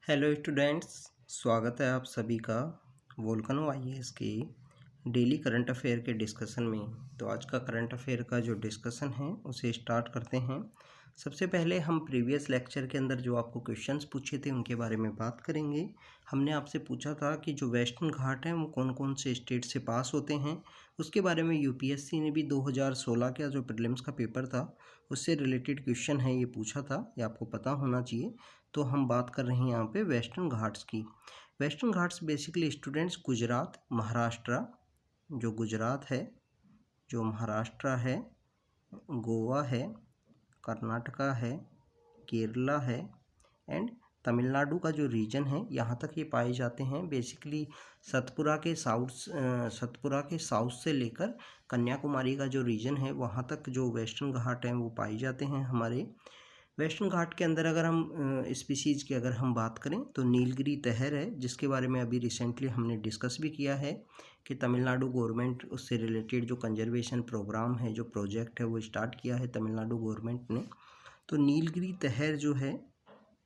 Hello students, स्वागत है आप सभी का वोल्केनो आईएएस के डेली करंट अफेयर के डिस्कशन में। तो आज का करंट अफेयर का जो डिस्कशन है उसे स्टार्ट करते हैं। सबसे पहले हम प्रीवियस लेक्चर के अंदर जो आपको क्वेश्चंस पूछे थे उनके बारे में बात करेंगे। हमने आपसे पूछा था कि जो वेस्टर्न घाट हैं वो कौन कौन से स्टेट से पास होते हैं। उसके बारे में यूपीएससी ने भी 2016 का जो प्रीलिम्स का पेपर था उससे रिलेटेड क्वेश्चन है, ये पूछा था, ये आपको पता होना चाहिए। तो हम बात कर रहे हैं यहाँ पे वेस्टर्न घाट्स की। Western Ghats basically students Gujarat, Maharashtra, जो गुजरात है, जो महाराष्ट्र है, गोवा है, कर्नाटका है, केरला है एंड तमिलनाडु का जो रीजन है यहाँ तक ये पाए जाते हैं। बेसिकली सतपुरा के साउथ से लेकर कन्याकुमारी का जो रीजन है वहाँ तक जो वेस्टर्न घाट हैं वो पाए जाते हैं हमारे। वेस्टर्न घाट के अंदर अगर हम स्पीसीज़ की अगर हम बात करें तो नीलगिरी तहर है, जिसके बारे में अभी रिसेंटली हमने डिस्कस भी किया है कि तमिलनाडु गवर्नमेंट उससे रिलेटेड जो कंजर्वेशन प्रोग्राम है, जो प्रोजेक्ट है वो स्टार्ट किया है तमिलनाडु गवर्नमेंट ने। तो नीलगिरी तहर जो है,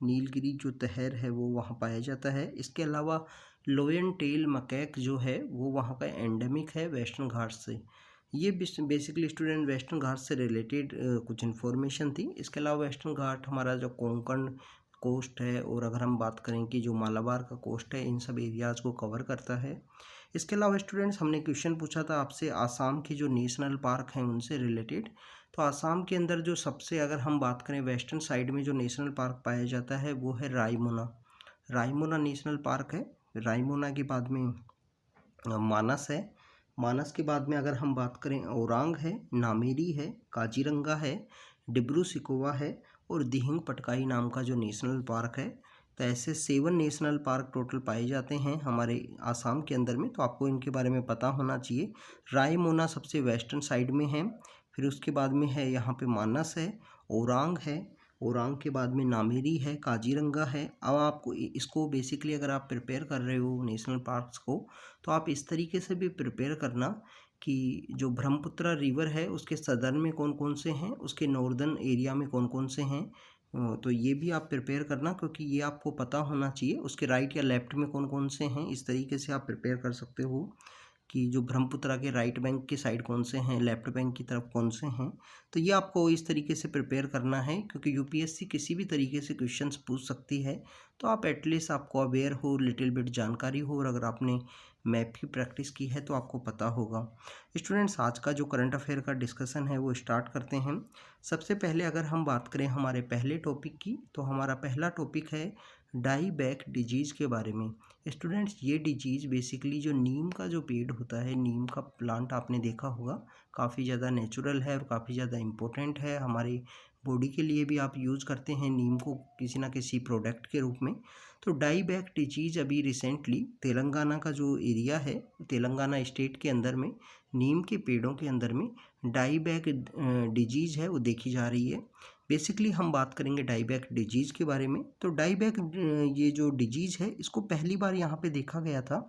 नीलगिरी जो तहर है वो वहाँ पाया जाता है। इसके अलावा लोयन टेल मकैक जो है वो वहाँ का एंडेमिक है वेस्टर्न घाट से। ये बेसिकली स्टूडेंट वेस्टर्न घाट से रिलेटेड कुछ इन्फॉर्मेशन थी। इसके अलावा वेस्टर्न घाट हमारा जो कोंकण कोस्ट है और अगर हम बात करें कि जो मालाबार का कोस्ट है, इन सब एरियाज़ को कवर करता है। इसके अलावा स्टूडेंट्स हमने क्वेश्चन पूछा था आपसे आसाम की जो नेशनल पार्क हैं उनसे रिलेटेड। तो आसाम के अंदर जो सबसे अगर हम बात करें वेस्टर्न साइड में जो नेशनल पार्क पाया जाता है वो है रायमोना। रायमोना नेशनल पार्क है। रायमोना के बाद में मानस है। मानस के बाद में अगर हम बात करें ओरांग है, नामेरी है, काजीरंगा है, डिब्रू सिकोवा है और दिहिंग पटकाई नाम का जो नेशनल पार्क है। तो ऐसे 7 नेशनल पार्क टोटल पाए जाते हैं हमारे आसाम के अंदर में। तो आपको इनके बारे में पता होना चाहिए। रायमोना सबसे वेस्टर्न साइड में है, फिर उसके बाद में है यहाँ पे मानस है, ओरांग है, ओरांग के बाद में नामेरी है, काजीरंगा है। अब आपको इसको बेसिकली अगर आप प्रिपेयर कर रहे हो नेशनल पार्क्स को तो आप इस तरीके से भी प्रिपेयर करना कि जो ब्रह्मपुत्र रिवर है उसके सदर्न में कौन कौन से हैं, उसके नॉर्दर्न एरिया में कौन कौन से हैं। तो ये भी आप प्रिपेयर करना, क्योंकि ये आपको पता होना चाहिए उसके राइट या लेफ्ट में कौन कौन से हैं। इस तरीके से आप प्रिपेयर कर सकते हो कि जो ब्रह्मपुत्र के राइट बैंक की साइड कौन से हैं, लेफ्ट बैंक की तरफ कौन से हैं। तो ये आपको इस तरीके से प्रिपेयर करना है, क्योंकि यूपीएससी किसी भी तरीके से क्वेश्चंस पूछ सकती है। तो आप एटलीस्ट आपको अवेयर हो, लिटिल बिट जानकारी हो, और अगर आपने मैप की प्रैक्टिस की है तो आपको पता होगा। स्टूडेंट्स, आज का जो करंट अफेयर का डिस्कशन है वो स्टार्ट करते हैं। सबसे पहले अगर हम बात करें हमारे पहले टॉपिक की, तो हमारा पहला टॉपिक है डाई बैक डिजीज़ के बारे में। स्टूडेंट्स, ये डिजीज़ बेसिकली जो नीम का जो पेड़ होता है, नीम का प्लांट आपने देखा होगा, काफ़ी ज़्यादा नेचुरल है और काफ़ी ज़्यादा इम्पोर्टेंट है। हमारी बॉडी के लिए भी आप यूज़ करते हैं नीम को किसी ना किसी प्रोडक्ट के रूप में। तो डाई बैक डिजीज़ अभी रिसेंटली तेलंगाना का जो एरिया है, तेलंगाना स्टेट के अंदर में नीम के पेड़ों के अंदर में डाई बैक डिजीज़ है वो देखी जा रही है। बेसिकली हम बात करेंगे डाई बैक डिजीज़ के बारे में। तो डाई बैक ये जो डिजीज़ है इसको पहली बार यहाँ पे देखा गया था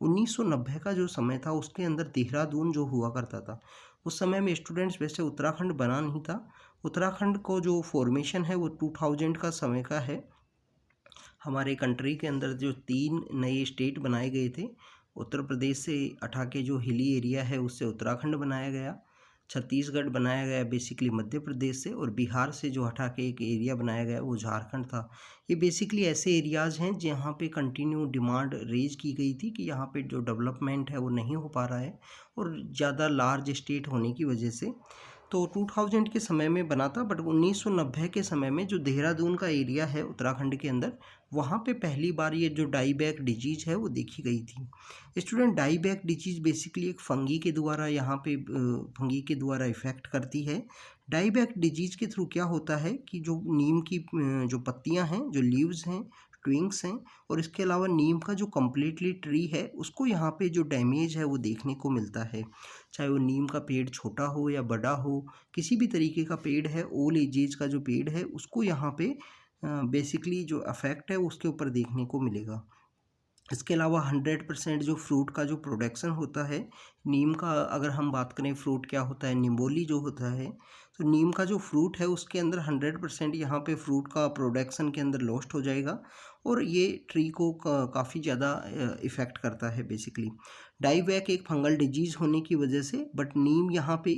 1990 का जो समय था उसके अंदर, देहरादून जो हुआ करता था उस समय में। स्टूडेंट्स, वैसे उत्तराखंड बना नहीं था। उत्तराखंड को जो फॉर्मेशन है वो 2000 का समय का है। हमारे कंट्री के अंदर जो 3 नए स्टेट बनाए गए थे, उत्तर प्रदेश से हटा के जो हिली एरिया है उससे उत्तराखंड बनाया गया, छत्तीसगढ़ बनाया गया बेसिकली मध्य प्रदेश से, और बिहार से जो हटा के एक एरिया बनाया गया वो झारखंड था। ये बेसिकली ऐसे एरियाज़ हैं जहाँ पे कंटिन्यू डिमांड रेज की गई थी कि यहाँ पे जो डेवलपमेंट है वो नहीं हो पा रहा है, और ज़्यादा लार्ज स्टेट होने की वजह से। तो 2000 के समय में बना था, बट 1990 के समय में जो देहरादून का एरिया है उत्तराखंड के अंदर, वहाँ पे पहली बार ये जो डाई बैक डिजीज़ है वो देखी गई थी। Student, die back disease basically एक फंगी के द्वारा यहाँ पे फंगी के द्वारा इफ़ेक्ट करती है। डाई बैक डिजीज़ के थ्रू क्या होता है कि जो नीम की जो पत्तियाँ हैं, जो लीव्स हैं, ट्विंग्स हैं, और इसके अलावा नीम का जो कम्प्लीटली ट्री है उसको यहाँ पे जो डैमेज है वो देखने को मिलता है। चाहे वो नीम का पेड़ छोटा हो या बड़ा हो, किसी भी तरीके का पेड़ है, ओल्ड एजेज का जो पेड़ है उसको यहाँ पे बेसिकली जो अफेक्ट है उसके ऊपर देखने को मिलेगा। इसके अलावा 100% जो फ्रूट का जो प्रोडक्शन होता है नीम का, अगर हम बात करें फ्रूट क्या होता है, निम्बोली जो होता है, तो नीम का जो फ्रूट है उसके अंदर 100% यहाँ पे फ्रूट का प्रोडक्शन के अंदर लॉस्ट हो जाएगा और ये ट्री को काफ़ी ज़्यादा इफ़ेक्ट करता है बेसिकली। डाईवैक एक फंगल डिजीज़ होने की वजह से, बट नीम यहाँ पे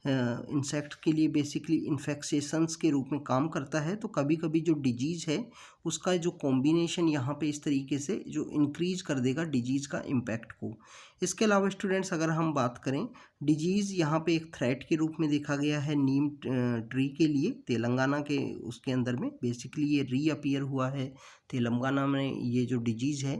इंसेक्ट के लिए बेसिकली इन्फेक्शंस के रूप में काम करता है। तो कभी कभी जो डिजीज़ है उसका जो कॉम्बिनेशन यहाँ पे इस तरीके से जो इंक्रीज कर देगा डिजीज़ का इम्पैक्ट को। इसके अलावा स्टूडेंट्स अगर हम बात करें, डिजीज़ यहाँ पे एक थ्रेट के रूप में देखा गया है नीम ट्री के लिए। तेलंगाना के उसके अंदर में बेसिकली ये रीअपीयर हुआ है। तेलंगाना में ये जो डिजीज़ है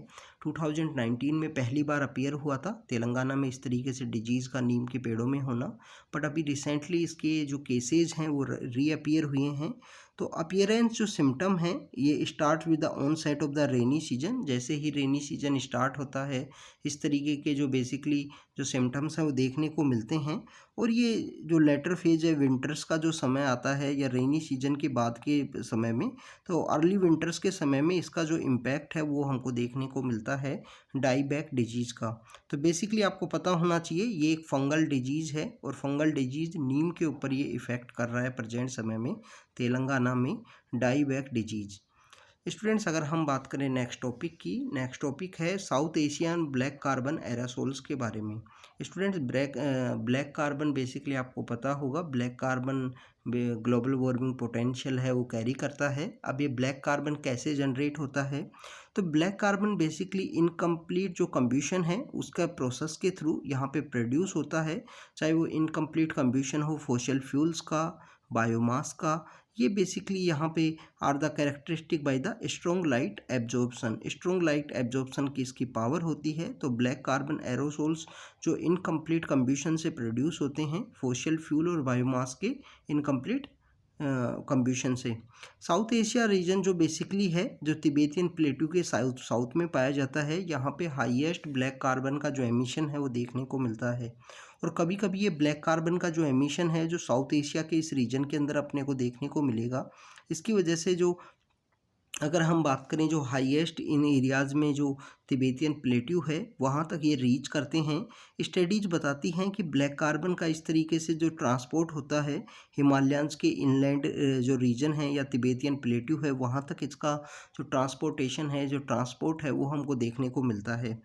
2019 में पहली बार अपीयर हुआ था तेलंगाना में, इस तरीके से डिजीज़ का नीम के पेड़ों में होना। बट अभी रिसेंटली इसके जो केसेज हैं वो रीअपीयर हुए हैं। तो अपीयरेंस जो सिम्टम है ये start with the onset of the rainy season. जैसे ही रेनी सीजन स्टार्ट होता है इस तरीके के जो बेसिकली जो सिम्टम्स हैं वो देखने को मिलते हैं। और ये जो लेटर फेज है विंटर्स का जो समय आता है या रेनी सीजन के बाद के समय में, तो अर्ली विंटर्स के समय में इसका जो इम्पैक्ट है वो हमको देखने को मिलता है डाईबैक डिजीज़ का। तो बेसिकली आपको पता होना चाहिए ये एक फंगल डिजीज़ है और फंगल डिजीज़ नीम के ऊपर ये इफ़ेक्ट कर रहा है प्रेजेंट समय में तेलंगाना में, डाईबैक डिजीज़। स्टूडेंट्स अगर हम बात करें नेक्स्ट टॉपिक की, नेक्स्ट टॉपिक है साउथ एशियन ब्लैक कार्बन एरासोल्स के बारे में। स्टूडेंट्स ब्लैक कार्बन बेसिकली आपको पता होगा, black carbon global warming potential है वो कैरी करता है। अब ये ब्लैक कार्बन कैसे जनरेट होता है, तो ब्लैक कार्बन बेसिकली इनकम्प्लीट जो कम्ब्यूशन है उसका प्रोसेस के थ्रू यहाँ पे प्रोड्यूस होता है। चाहे वो इनकम्प्लीट कम्ब्यूशन हो फॉसिल फ्यूल्स का, बायोमास का, ये बेसिकली यहाँ पे are the characteristic by the strong light absorption. Strong light absorption की इसकी पावर होती है। तो ब्लैक कार्बन एरोसोल्स जो इनकम्प्लीट कम्ब्यूशन से प्रोड्यूस होते हैं फॉसिल फ्यूल और बायोमास के इनकम्प्लीट कम्ब्यूशन से। साउथ एशिया रीजन जो बेसिकली है जो तिबेतियन प्लेटू के साउथ में पाया जाता है, यहाँ पे हाईएस्ट ब्लैक कार्बन का जो एमिशन है वो देखने को मिलता है। और कभी कभी ये ब्लैक कार्बन का जो एमिशन है जो साउथ एशिया के इस रीजन के अंदर अपने को देखने को मिलेगा, इसकी वजह से जो अगर हम बात करें जो हाईएस्ट इन एरियाज़ में जो तिबेतियन प्लेट्यू है वहाँ तक ये रीच करते हैं। स्टडीज बताती हैं कि ब्लैक कार्बन का इस तरीके से जो ट्रांसपोर्ट होता है हिमालयंस के इनलैंड जो रीजन है या तिबेतियन प्लेट्यू है वहाँ तक इसका जो ट्रांसपोर्टेशन है जो ट्रांसपोर्ट है वो हमको देखने को मिलता है।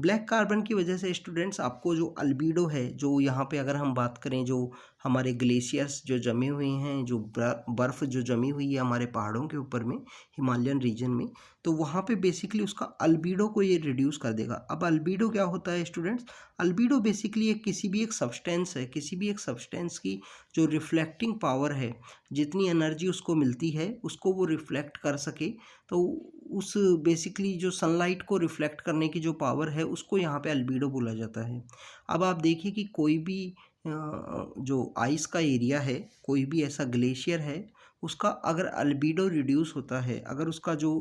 ब्लैक कार्बन की वजह से स्टूडेंट्स आपको जो अल्बीडो है जो यहाँ पे अगर हम बात करें जो हमारे ग्लेशियर्स जो जमे हुए हैं, जो बर्फ़ जो जमी हुई है हमारे पहाड़ों के ऊपर में हिमालयन रीजन में, तो वहाँ पे बेसिकली उसका अल्बीडो को ये रिड्यूस कर देगा। अब अल्बीडो क्या होता है स्टूडेंट्स, अल्बीडो बेसिकली एक किसी भी एक सब्सटेंस है, किसी भी एक सब्सटेंस की जो रिफ्लेक्टिंग पावर है, जितनी एनर्जी उसको मिलती है उसको वो रिफ्लेक्ट कर सके, तो उस बेसिकली जो सनलाइट को रिफ्लेक्ट करने की जो पावर है उसको यहाँ पे अल्बीडो बोला जाता है। अब आप देखिए कि कोई भी जो आइस का एरिया है, कोई भी ऐसा ग्लेशियर है, उसका अगर अल्बीडो रिड्यूस होता है, अगर उसका जो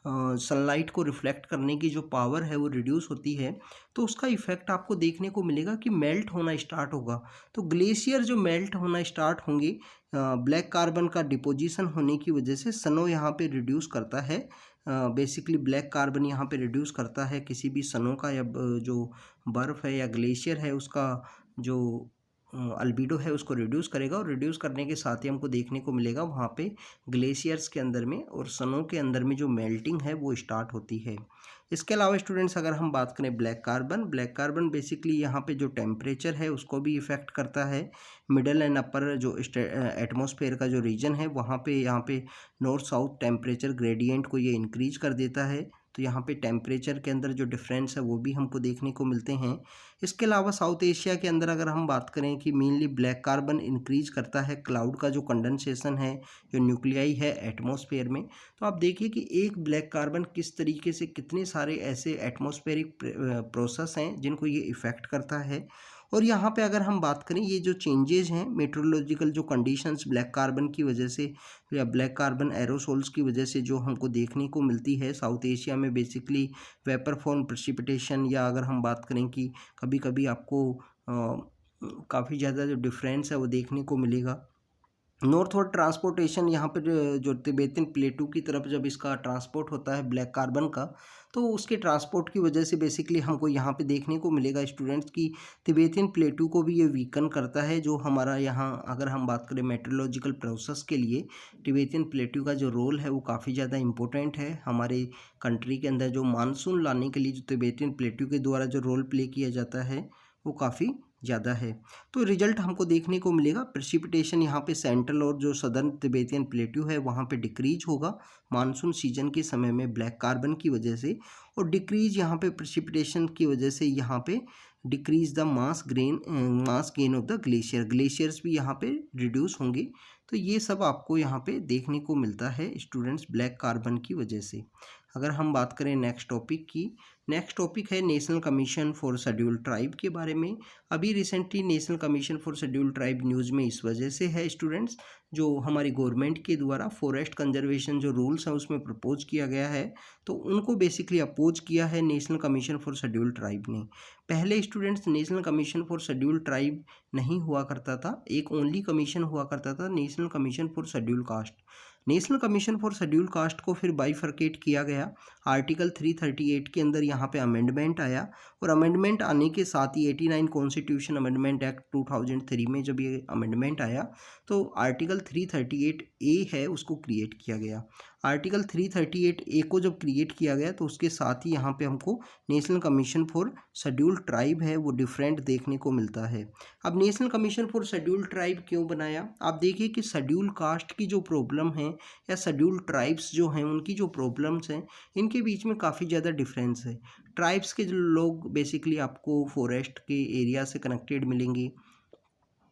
सनलाइट को रिफ्लेक्ट करने की जो पावर है वो रिड्यूस होती है, तो उसका इफ़ेक्ट आपको देखने को मिलेगा कि मेल्ट होना स्टार्ट होगा। तो ग्लेशियर जो मेल्ट होना स्टार्ट होंगे ब्लैक कार्बन का डिपोजिशन होने की वजह से, सनो यहाँ पे रिड्यूस करता है। बेसिकली ब्लैक कार्बन यहाँ पे रिड्यूस करता है किसी भी सनो का या जो बर्फ़ है या ग्लेशियर है उसका जो अल्बीडो है उसको रिड्यूस करेगा। और रिड्यूस करने के साथ ही हमको देखने को मिलेगा वहाँ पे ग्लेशियर्स के अंदर में और सनो के अंदर में जो मेल्टिंग है वो स्टार्ट होती है। इसके अलावा स्टूडेंट्स अगर हम बात करें ब्लैक कार्बन बेसिकली यहाँ पे जो टेम्परेचर है उसको भी इफ़ेक्ट करता है। मिडल एंड अपर जो एटमॉस्फेयर का जो रीजन है वहाँ पे यहाँ पे नॉर्थ साउथ टेम्परेचर ग्रेडियंट को ये इंक्रीज कर देता है। तो यहाँ पे टेम्परेचर के अंदर जो डिफरेंस है वो भी हमको देखने को मिलते हैं। इसके अलावा साउथ एशिया के अंदर अगर हम बात करें कि मेनली ब्लैक कार्बन इंक्रीज करता है क्लाउड का जो कंडेंसेशन है, जो न्यूक्लियाई है एटमॉस्फेयर में। तो आप देखिए कि एक ब्लैक कार्बन किस तरीके से कितने सारे ऐसे एटमॉस्फेरिक प्रोसेस हैं जिनको ये इफ़ेक्ट करता है। और यहाँ पे अगर हम बात करें ये जो चेंजेज हैं मेट्रोलॉजिकल जो कंडीशंस ब्लैक कार्बन की वजह से या ब्लैक कार्बन एरोसोल्स की वजह से जो हमको देखने को मिलती है साउथ एशिया में, बेसिकली वेपर फॉर्म प्रेसिपिटेशन, या अगर हम बात करें कि कभी कभी आपको काफ़ी ज़्यादा जो डिफरेंस है वो देखने को मिलेगा नॉर्थवर्ड ट्रांसपोर्टेशन यहाँ पर जो तिबेतियन प्लेटू की तरफ जब इसका ट्रांसपोर्ट होता है ब्लैक कार्बन का, तो उसके ट्रांसपोर्ट की वजह से बेसिकली हमको यहाँ पे देखने को मिलेगा स्टूडेंट्स की तिबेतियन प्लेटू को भी ये वीकन करता है। जो हमारा यहाँ अगर हम बात करें मेट्रोलॉजिकल प्रोसेस के लिए तिबेतियन प्लेटू का जो रोल है वो काफ़ी ज़्यादा इम्पोर्टेंट है हमारे कंट्री के अंदर। जो मानसून लाने के लिए जो तिबेतियन प्लेटू के द्वारा जो रोल प्ले किया जाता है वो काफ़ी ज़्यादा है। तो रिजल्ट हमको देखने को मिलेगा प्रेसिपिटेशन यहाँ पे सेंट्रल और जो सदर्न तिबेतियन प्लेट्यू है वहाँ पे डिक्रीज होगा मानसून सीजन के समय में ब्लैक कार्बन की वजह से, और डिक्रीज यहाँ पे प्रेसिपिटेशन की वजह से यहाँ पे decrease the mass gain of the glaciers भी यहाँ पे रिड्यूस होंगे। तो ये सब आपको यहाँ पे देखने को मिलता है स्टूडेंट्स ब्लैक कार्बन की वजह से। अगर हम बात करें नेक्स्ट टॉपिक की, नेक्स्ट टॉपिक है national commission for scheduled tribe के बारे में। अभी recently national commission for scheduled tribe news में इस वजह से है स्टूडेंट्स, जो हमारी गवर्नमेंट के द्वारा फॉरेस्ट कंजर्वेशन जो रूल्स हैं उसमें प्रपोज किया गया है, तो उनको बेसिकली अपोज किया है national commission for scheduled tribe ने। पहले students national commission for scheduled tribe नहीं हुआ करता था, एक ओनली कमीशन हुआ करता था national commission for scheduled caste. National commission for scheduled caste को फिर बाइफरकेट किया गया आर्टिकल 338 के अंदर। यहाँ पे अमेंडमेंट आया, और अमेंडमेंट आने के साथ ही 89 कॉन्स्टिट्यूशन अमेंडमेंट एक्ट 2003 में जब ये अमेंडमेंट आया तो आर्टिकल 338 ए है उसको क्रिएट किया गया। आर्टिकल 338 ए को जब क्रिएट किया गया तो उसके साथ ही यहाँ पे हमको national commission for scheduled tribe है वो डिफरेंट देखने को मिलता है। अब national commission for scheduled tribe क्यों बनाया, आप देखिए कि शेड्यूल्ड कास्ट की जो प्रॉब्लम है या शेड्यूल्ड ट्राइब्स जो हैं उनकी जो प्रॉब्लम्स हैं इनके बीच में काफ़ी ज़्यादा डिफरेंस है। ट्राइब्स के जो लोग बेसिकली आपको फॉरेस्ट के एरिया से कनेक्टेड मिलेंगे,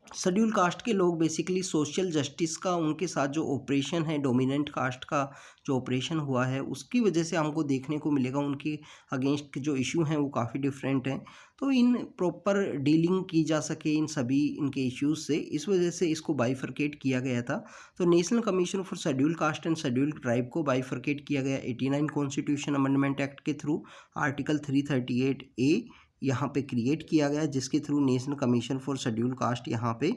शेड्यूल कास्ट के लोग बेसिकली सोशल जस्टिस का उनके साथ जो ऑपरेशन है डोमिनेंट कास्ट का जो ऑपरेशन हुआ है उसकी वजह से हमको देखने को मिलेगा उनके अगेंस्ट जो इशू हैं वो काफ़ी डिफरेंट हैं। तो इन प्रॉपर डीलिंग की जा सके इन सभी इनके इश्यूज से, इस वजह से इसको बाइफरकेट किया गया था। तो national commission for schedule caste and schedule tribe को बाइफरकेट किया गया 89 कॉन्स्टिट्यूशन अमेंडमेंट एक्ट के थ्रू। आर्टिकल 338 ए यहाँ पे क्रिएट किया गया जिसके through national commission for schedule caste यहाँ पे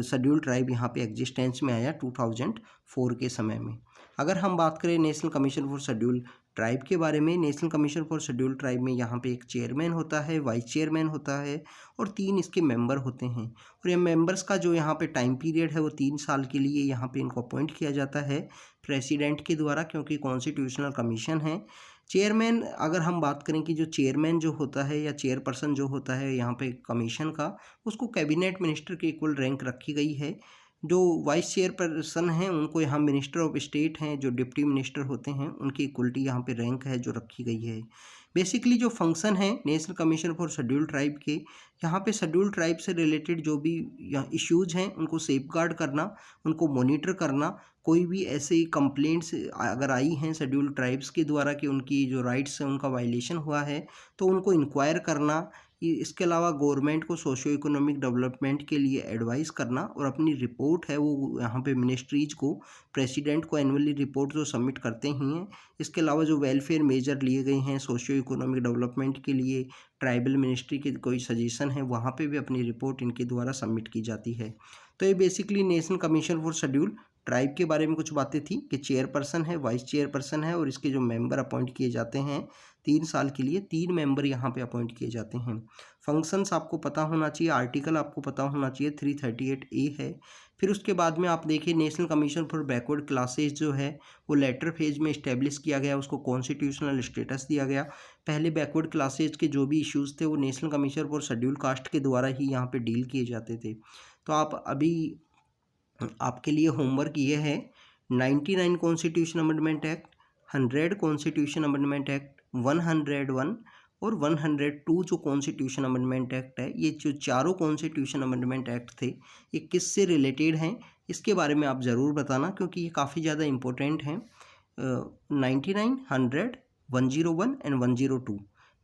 शेड्यूल ट्राइब यहाँ पे एग्जिस्टेंस में आया 2004 के समय में। अगर हम बात करें national commission for schedule tribe के बारे में, national commission for schedule tribe में यहाँ पे एक चेयरमैन होता है, वाइस चेयरमैन होता है और 3 इसके मेंबर होते हैं। और ये मेंबर्स का जो यहाँ पे टाइम पीरियड है वो 3 साल के लिए यहाँ पे इनको अपॉइंट किया जाता है प्रेसिडेंट के द्वारा, क्योंकि कॉन्स्टिट्यूशनल कमीशन है। चेयरमैन अगर हम बात करें कि जो चेयरमैन जो होता है या चेयरपर्सन जो होता है यहाँ पे कमीशन का, उसको कैबिनेट मिनिस्टर के इक्वल रैंक रखी गई है। जो वाइस चेयरपर्सन हैं उनको यहाँ मिनिस्टर ऑफ स्टेट हैं जो डिप्टी मिनिस्टर होते हैं उनकी इक्वलिटी यहाँ पे रैंक है जो रखी गई है। बेसिकली जो फंक्शन है national commission for schedule tribe के, यहाँ पे शेड्यूल ट्राइब से रिलेटेड जो भी इश्यूज हैं उनको सेफगार्ड करना, उनको मॉनिटर करना, कोई भी ऐसे कंप्लेंट्स अगर आई हैं शेड्यूल ट्राइब्स के द्वारा कि उनकी जो राइट्स हैं उनका वायलेशन हुआ है तो उनको इंक्वायर करना। इसके अलावा गवर्नमेंट को सोशो इकोनॉमिक डेवलपमेंट के लिए एडवाइस करना, और अपनी रिपोर्ट है वो यहाँ पे मिनिस्ट्रीज को प्रेसिडेंट को एनुअली रिपोर्ट जो सबमिट करते ही हैं। इसके अलावा जो वेलफेयर मेजर लिए गए हैं सोशो इकोनॉमिक डेवलपमेंट के लिए, ट्राइबल मिनिस्ट्री के कोई सजेशन है वहाँ पे भी अपनी रिपोर्ट इनके द्वारा सबमिट की जाती है। तो ये basically national commission for schedule tribe के बारे में कुछ बातें थी कि चेयरपर्सन है, वाइस चेयरपर्सन है और इसके जो मेंबर अपॉइंट किए जाते हैं 3 साल के लिए 3 मेंबर यहाँ पे अपॉइंट किए जाते हैं। फंक्शंस आपको पता होना चाहिए, आर्टिकल आपको पता होना चाहिए 338 ए है। फिर उसके बाद में आप देखिए national commission for backward classes जो है वो लेटर फेज में इस्टेब्लिश किया गया, उसको कॉन्स्टिट्यूशनल स्टेटस दिया गया। पहले बैकवर्ड क्लासेज के जो भी इश्यूज़ थे वो national commission for schedule caste के द्वारा ही यहाँ पे डील किए जाते थे। तो आप अभी आपके लिए होमवर्क ये है 99 constitution amendment act, 100 constitution amendment act, 101 और 102 जो कॉन्स्टिट्यूशन अमेंडमेंट एक्ट है, ये जो चारों कॉन्स्टिट्यूशन अमेंडमेंट एक्ट थे ये किससे रिलेटेड हैं इसके बारे में आप ज़रूर बताना, क्योंकि ये काफ़ी ज़्यादा इम्पोर्टेंट हैं। 99, 100, 101 एंड 102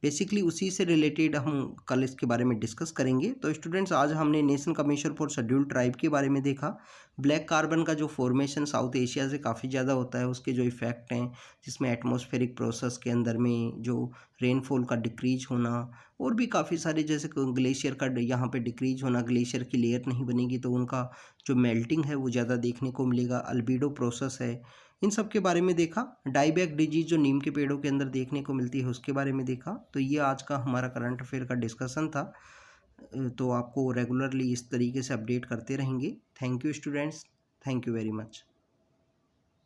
बेसिकली उसी से रिलेटेड हम कल इसके बारे में डिस्कस करेंगे। तो स्टूडेंट्स, आज हमने nation commission for scheduled tribe के बारे में देखा। ब्लैक कार्बन का जो फॉर्मेशन साउथ एशिया से काफ़ी ज़्यादा होता है, उसके जो इफ़ेक्ट हैं, जिसमें एटमॉस्फेरिक प्रोसेस के अंदर में जो रेनफॉल का डिक्रीज होना और भी काफ़ी सारे, जैसे ग्लेशियर का यहाँ पे डिक्रीज होना, ग्लेशियर की लेयर नहीं बनेगी तो उनका जो मेल्टिंग है वो ज़्यादा देखने को मिलेगा। अल्बीडो प्रोसेस है, इन सब के बारे में देखा। डाईबैक डिजीज़ जो नीम के पेड़ों के अंदर देखने को मिलती है उसके बारे में देखा। तो ये आज का हमारा करंट अफेयर का डिस्कशन था। तो आपको रेगुलरली इस तरीके से अपडेट करते रहेंगे। Thank you students, thank you very much.